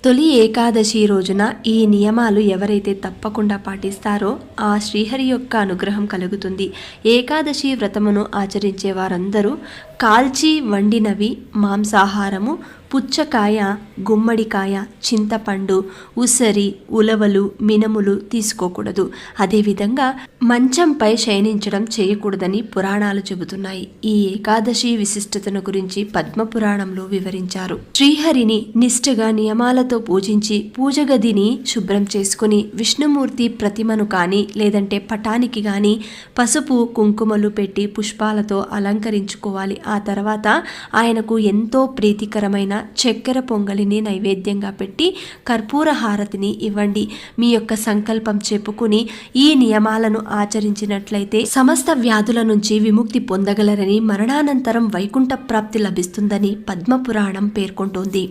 తొలి ఏకాదశి రోజున ఈ నియమాలు ఎవరైతే తప్పకుండా పాటిస్తారో ఆ శ్రీహరి యొక్క అనుగ్రహం కలుగుతుంది. ఏకాదశి వ్రతమును ఆచరించే వారందరూ కాల్చి వండినవి, మాంసాహారము, పుచ్చకాయ, గుమ్మడికాయ, చింతపండు, ఉసరి, ఉలవలు, మినములు తీసుకోకూడదు. అదేవిధంగా మంచంపై శయనించడం చేయకూడదని పురాణాలు చెబుతున్నాయి. ఈ ఏకాదశి విశిష్టతను గురించి పద్మపురాణంలో వివరించారు. శ్రీహరిని నిష్ఠగా నియమాలతో పూజించి పూజ గదిని శుభ్రం చేసుకుని విష్ణుమూర్తి ప్రతిమను కానీ లేదంటే పటానికి కానీ పసుపు కుంకుమలు పెట్టి పుష్పాలతో అలంకరించుకోవాలి. ఆ తర్వాత ఆయనకు ఎంతో ప్రీతికరమైన చక్కెర పొంగలిని నైవేద్యంగా పెట్టి కర్పూర హారతిని ఇవ్వండి. మీ యొక్క సంకల్పం చెప్పుకుని ఈ నియమాలను ఆచరించినట్లయితే సమస్త వ్యాధుల నుంచి విముక్తి పొందగలరని, మరణానంతరం వైకుంఠ ప్రాప్తి లభిస్తుందని పద్మపురాణం పేర్కొంటోంది.